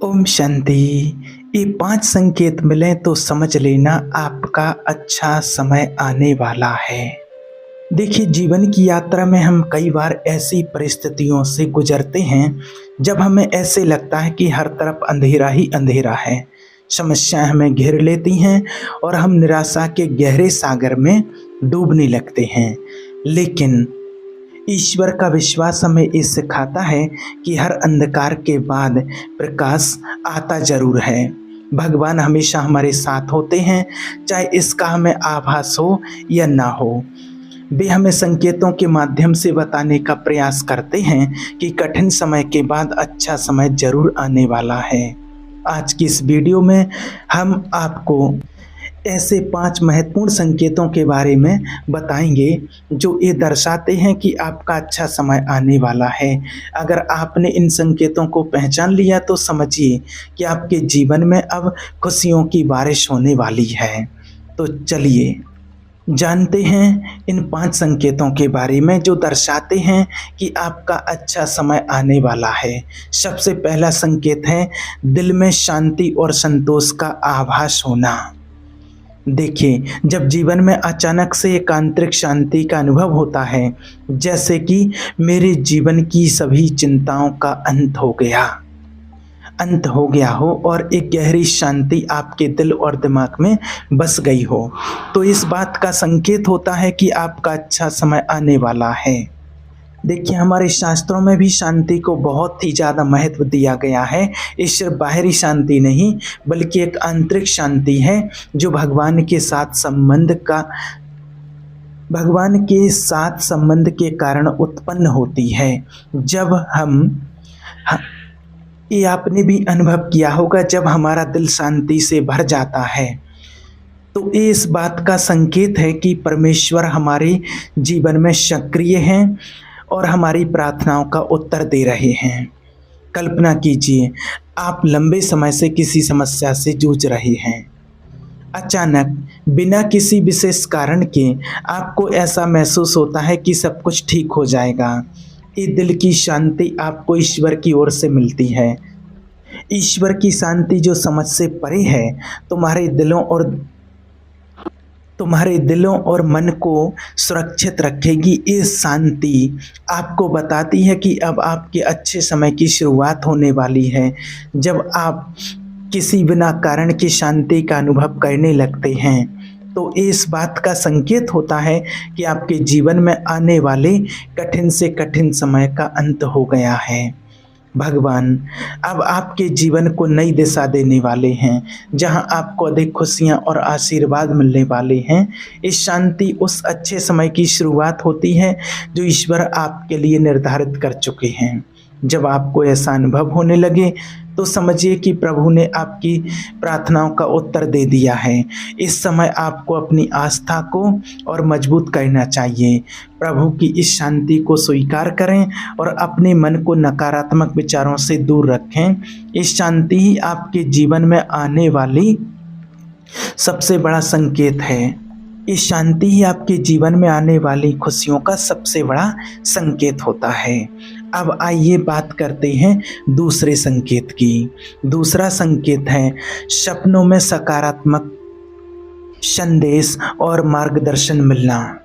ओम शांति। ये 5 संकेत मिले तो समझ लेना आपका अच्छा समय आने वाला है। देखिए, जीवन की यात्रा में हम कई बार ऐसी परिस्थितियों से गुजरते हैं जब हमें ऐसे लगता है कि हर तरफ अंधेरा ही अंधेरा है। समस्याएं हमें घेर लेती हैं और हम निराशा के गहरे सागर में डूबने लगते हैं। लेकिन ईश्वर का विश्वास हमें ये सिखाता है कि हर अंधकार के बाद प्रकाश आता जरूर है। भगवान हमेशा हमारे साथ होते हैं, चाहे इसका हमें आभास हो या ना हो। वे हमें संकेतों के माध्यम से बताने का प्रयास करते हैं कि कठिन समय के बाद अच्छा समय जरूर आने वाला है। आज की इस वीडियो में हम आपको ऐसे 5 महत्वपूर्ण संकेतों के बारे में बताएंगे जो ये दर्शाते हैं कि आपका अच्छा समय आने वाला है। अगर आपने इन संकेतों को पहचान लिया तो समझिए कि आपके जीवन में अब खुशियों की बारिश होने वाली है। तो चलिए जानते हैं इन 5 संकेतों के बारे में जो दर्शाते हैं कि आपका अच्छा समय आने वाला है। सबसे पहला संकेत है दिल में शांति और संतोष का आभास होना। देखिए, जब जीवन में अचानक से एक आंतरिक शांति का अनुभव होता है, जैसे कि मेरे जीवन की सभी चिंताओं का अंत हो गया हो और एक गहरी शांति आपके दिल और दिमाग में बस गई हो, तो इस बात का संकेत होता है कि आपका अच्छा समय आने वाला है। देखिए, हमारे शास्त्रों में भी शांति को बहुत ही ज़्यादा महत्व दिया गया है। ये सिर्फ बाहरी शांति नहीं बल्कि एक आंतरिक शांति है जो भगवान के साथ संबंध के कारण उत्पन्न होती है। जब ये आपने भी अनुभव किया होगा, जब हमारा दिल शांति से भर जाता है तो ये इस बात का संकेत है कि परमेश्वर हमारे जीवन में सक्रिय हैं और हमारी प्रार्थनाओं का उत्तर दे रहे हैं। कल्पना कीजिए, आप लंबे समय से किसी समस्या से जूझ रहे हैं। अचानक बिना किसी विशेष कारण के आपको ऐसा महसूस होता है कि सब कुछ ठीक हो जाएगा। ये दिल की शांति आपको ईश्वर की ओर से मिलती है। ईश्वर की शांति जो समझ से परे है, तुम्हारे दिलों और मन को सुरक्षित रखेगी। ये शांति आपको बताती है कि अब आपके अच्छे समय की शुरुआत होने वाली है। जब आप किसी बिना कारण की शांति का अनुभव करने लगते हैं तो इस बात का संकेत होता है कि आपके जीवन में आने वाले कठिन से कठिन समय का अंत हो गया है। भगवान अब आपके जीवन को नई दिशा देने वाले हैं, जहां आपको अधिक खुशियां और आशीर्वाद मिलने वाले हैं। इस शांति उस अच्छे समय की शुरुआत होती है जो ईश्वर आपके लिए निर्धारित कर चुके हैं। जब आपको ऐसा अनुभव होने लगे तो समझिए कि प्रभु ने आपकी प्रार्थनाओं का उत्तर दे दिया है। इस समय आपको अपनी आस्था को और मजबूत करना चाहिए। प्रभु की इस शांति को स्वीकार करें और अपने मन को नकारात्मक विचारों से दूर रखें। इस शांति ही आपके जीवन में आने वाली सबसे बड़ा संकेत है। इस शांति ही आपके जीवन में आने वाली खुशियों का सबसे बड़ा संकेत होता है। अब आइए बात करते हैं दूसरे संकेत की। दूसरा संकेत है सपनों में सकारात्मक संदेश और मार्गदर्शन मिलना।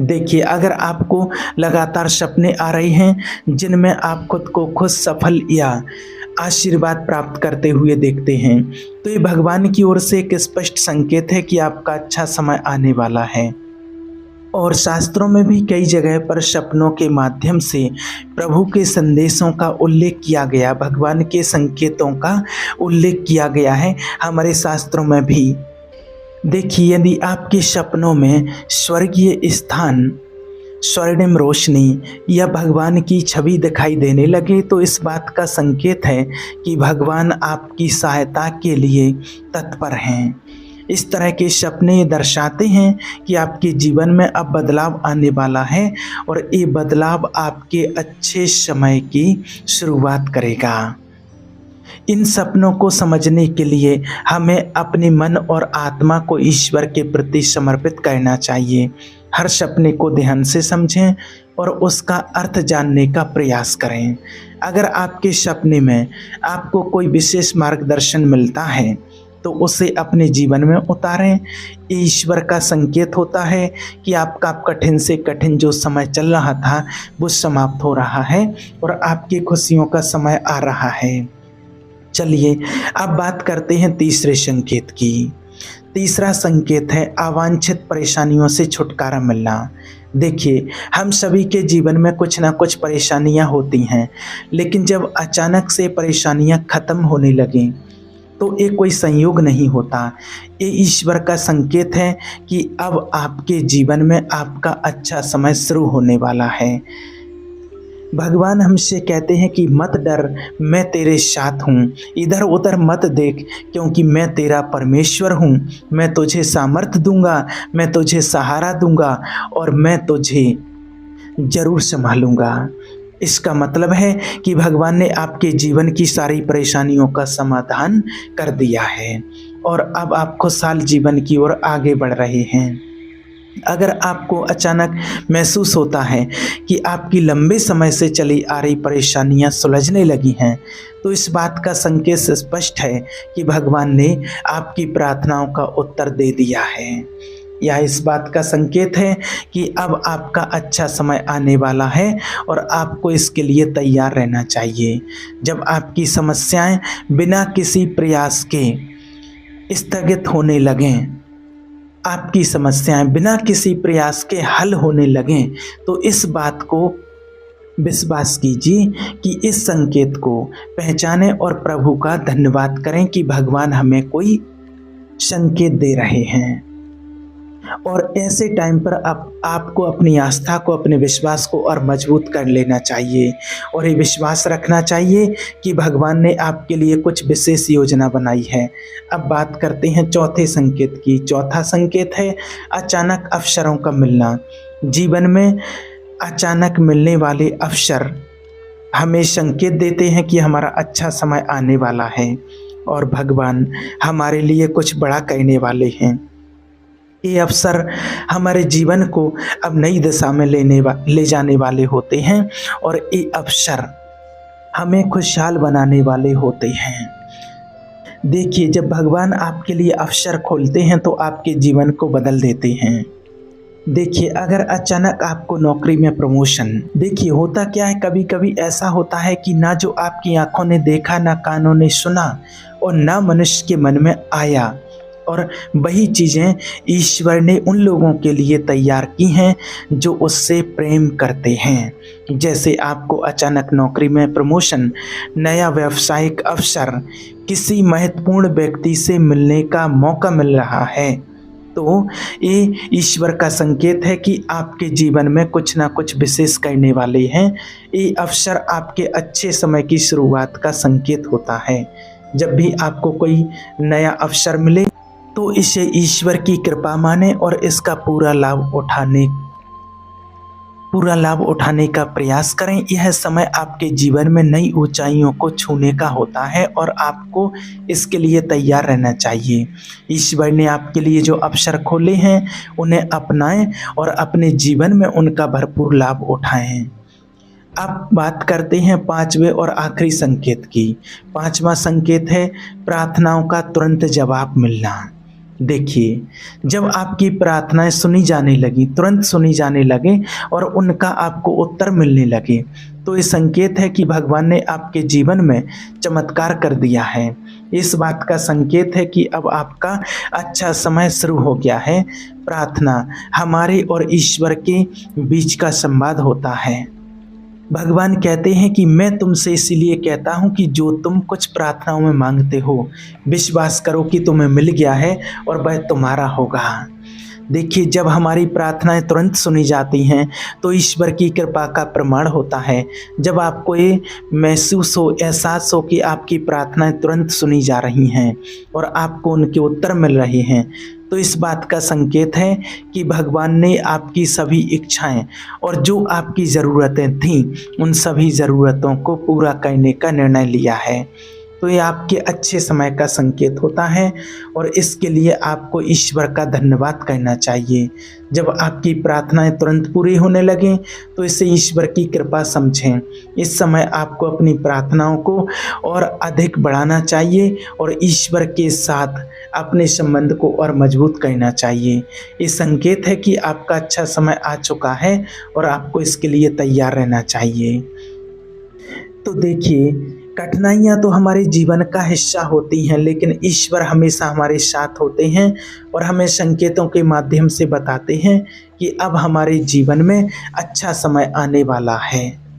देखिए, अगर आपको लगातार सपने आ रहे हैं जिनमें आप खुद को खुद सफल या आशीर्वाद प्राप्त करते हुए देखते हैं, तो ये भगवान की ओर से एक स्पष्ट संकेत है कि आपका अच्छा समय आने वाला है। और शास्त्रों में भी कई जगह पर सपनों के माध्यम से प्रभु के संदेशों का उल्लेख किया गया, भगवान के संकेतों का उल्लेख किया गया है हमारे शास्त्रों में भी। देखिए, यदि आपके सपनों में स्वर्गीय स्थान, स्वर्णिम रोशनी या भगवान की छवि दिखाई देने लगे तो इस बात का संकेत है कि भगवान आपकी सहायता के लिए तत्पर हैं। इस तरह के सपने दर्शाते हैं कि आपके जीवन में अब बदलाव आने वाला है और ये बदलाव आपके अच्छे समय की शुरुआत करेगा। इन सपनों को समझने के लिए हमें अपने मन और आत्मा को ईश्वर के प्रति समर्पित करना चाहिए। हर सपने को ध्यान से समझें और उसका अर्थ जानने का प्रयास करें। अगर आपके सपने में आपको कोई विशेष मार्गदर्शन मिलता है तो उसे अपने जीवन में उतारें। ये ईश्वर का संकेत होता है कि आपका कठिन से कठिन जो समय चल रहा था वो समाप्त हो रहा है और आपकी खुशियों का समय आ रहा है। चलिए अब बात करते हैं तीसरे संकेत की। तीसरा संकेत है अवांछित परेशानियों से छुटकारा मिलना। देखिए, हम सभी के जीवन में कुछ ना कुछ परेशानियां होती हैं, लेकिन जब अचानक से परेशानियां खत्म होने लगें तो ये कोई संयोग नहीं होता। ये ईश्वर का संकेत है कि अब आपके जीवन में आपका अच्छा समय शुरू होने वाला है। भगवान हमसे कहते हैं कि मत डर, मैं तेरे साथ हूँ, इधर उधर मत देख, क्योंकि मैं तेरा परमेश्वर हूँ। मैं तुझे सामर्थ्य दूंगा, मैं तुझे सहारा दूंगा और मैं तुझे जरूर संभालूंगा। इसका मतलब है कि भगवान ने आपके जीवन की सारी परेशानियों का समाधान कर दिया है और अब आप खुशहाल जीवन की ओर आगे बढ़ रहे हैं। अगर आपको अचानक महसूस होता है कि आपकी लंबे समय से चली आ रही परेशानियां सुलझने लगी हैं, तो इस बात का संकेत स्पष्ट है कि भगवान ने आपकी प्रार्थनाओं का उत्तर दे दिया है। यह इस बात का संकेत है कि अब आपका अच्छा समय आने वाला है और आपको इसके लिए तैयार रहना चाहिए। जब आपकी समस्याएं बिना किसी प्रयास के स्थगित होने लगें, आपकी समस्याएं बिना किसी प्रयास के हल होने लगें, तो इस बात को विश्वास कीजिए कि इस संकेत को पहचानें और प्रभु का धन्यवाद करें कि भगवान हमें कोई संकेत दे रहे हैं। और ऐसे टाइम पर आपको अपनी आस्था को, अपने विश्वास को और मजबूत कर लेना चाहिए और ये विश्वास रखना चाहिए कि भगवान ने आपके लिए कुछ विशेष योजना बनाई है। अब बात करते हैं चौथे संकेत की। चौथा संकेत है अचानक अवसरों का मिलना। जीवन में अचानक मिलने वाले अवसर हमें संकेत देते हैं कि हमारा अच्छा समय आने वाला है और भगवान हमारे लिए कुछ बड़ा करने वाले हैं। ये अवसर हमारे जीवन को अब नई दिशा में ले जाने वाले होते हैं और ये अवसर हमें खुशहाल बनाने वाले होते हैं। देखिए, जब भगवान आपके लिए अवसर खोलते हैं तो आपके जीवन को बदल देते हैं। देखिए, अगर अचानक आपको नौकरी में प्रमोशन, देखिए होता क्या है, कभी कभी ऐसा होता है कि ना जो आपकी आंखों ने देखा, ना कानों ने सुना और ना मनुष्य के मन में आया, और वही चीज़ें ईश्वर ने उन लोगों के लिए तैयार की हैं जो उससे प्रेम करते हैं। जैसे आपको अचानक नौकरी में प्रमोशन, नया व्यावसायिक अवसर, किसी महत्वपूर्ण व्यक्ति से मिलने का मौका मिल रहा है, तो ये ईश्वर का संकेत है कि आपके जीवन में कुछ ना कुछ विशेष करने वाले हैं। ये अवसर आपके अच्छे समय की शुरुआत का संकेत होता है। जब भी आपको कोई नया अवसर मिले तो इसे ईश्वर की कृपा माने और इसका पूरा लाभ उठाने का प्रयास करें। यह समय आपके जीवन में नई ऊंचाइयों को छूने का होता है और आपको इसके लिए तैयार रहना चाहिए। ईश्वर ने आपके लिए जो अवसर खोले हैं उन्हें अपनाएं और अपने जीवन में उनका भरपूर लाभ उठाएं। अब बात करते हैं पांचवें और आखिरी संकेत की। पांचवा संकेत है प्रार्थनाओं का तुरंत जवाब मिलना। देखिए, जब आपकी प्रार्थनाएं सुनी जाने लगी, तुरंत सुनी जाने लगे और उनका आपको उत्तर मिलने लगे, तो ये संकेत है कि भगवान ने आपके जीवन में चमत्कार कर दिया है। इस बात का संकेत है कि अब आपका अच्छा समय शुरू हो गया है। प्रार्थना हमारे और ईश्वर के बीच का संवाद होता है। भगवान कहते हैं कि मैं तुमसे इसीलिए कहता हूँ कि जो तुम कुछ प्रार्थनाओं में मांगते हो, विश्वास करो कि तुम्हें मिल गया है और वह तुम्हारा होगा। देखिए, जब हमारी प्रार्थनाएं तुरंत सुनी जाती हैं तो ईश्वर की कृपा का प्रमाण होता है। जब आपको ये महसूस हो, एहसास हो कि आपकी प्रार्थनाएं तुरंत सुनी जा रही हैं और आपको उनके उत्तर मिल रहे हैं, तो इस बात का संकेत है कि भगवान ने आपकी सभी इच्छाएं और जो आपकी ज़रूरतें थीं उन सभी ज़रूरतों को पूरा करने का निर्णय लिया है। तो ये आपके अच्छे समय का संकेत होता है और इसके लिए आपको ईश्वर का धन्यवाद कहना चाहिए। जब आपकी प्रार्थनाएं तुरंत पूरी होने लगें तो इसे ईश्वर की कृपा समझें। इस समय आपको अपनी प्रार्थनाओं को और अधिक बढ़ाना चाहिए और ईश्वर के साथ अपने संबंध को और मजबूत करना चाहिए। ये संकेत है कि आपका अच्छा समय आ चुका है और आपको इसके लिए तैयार रहना चाहिए। तो देखिए, कठिनाइयाँ तो हमारे जीवन का हिस्सा होती हैं, लेकिन ईश्वर हमेशा हमारे साथ होते हैं और हमें संकेतों के माध्यम से बताते हैं कि अब हमारे जीवन में अच्छा समय आने वाला है।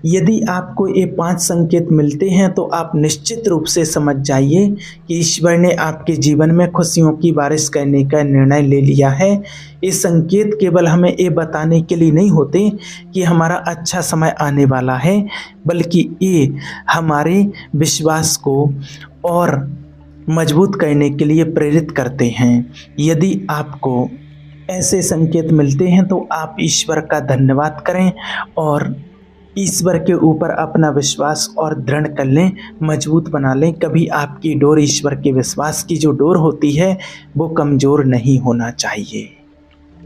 यदि आपको ये 5 संकेत मिलते हैं तो आप निश्चित रूप से समझ जाइए कि ईश्वर ने आपके जीवन में खुशियों की बारिश करने का निर्णय ले लिया है। ये संकेत केवल हमें ये बताने के लिए नहीं होते कि हमारा अच्छा समय आने वाला है, बल्कि ये हमारे विश्वास को और मजबूत करने के लिए प्रेरित करते हैं। यदि आपको ऐसे संकेत मिलते हैं तो आप ईश्वर का धन्यवाद करें और ईश्वर के ऊपर अपना विश्वास और दृढ़ कर लें, मजबूत बना लें। कभी आपकी डोर, ईश्वर के विश्वास की जो डोर होती है, वो कमज़ोर नहीं होना चाहिए।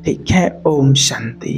ठीक है। ओम शांति।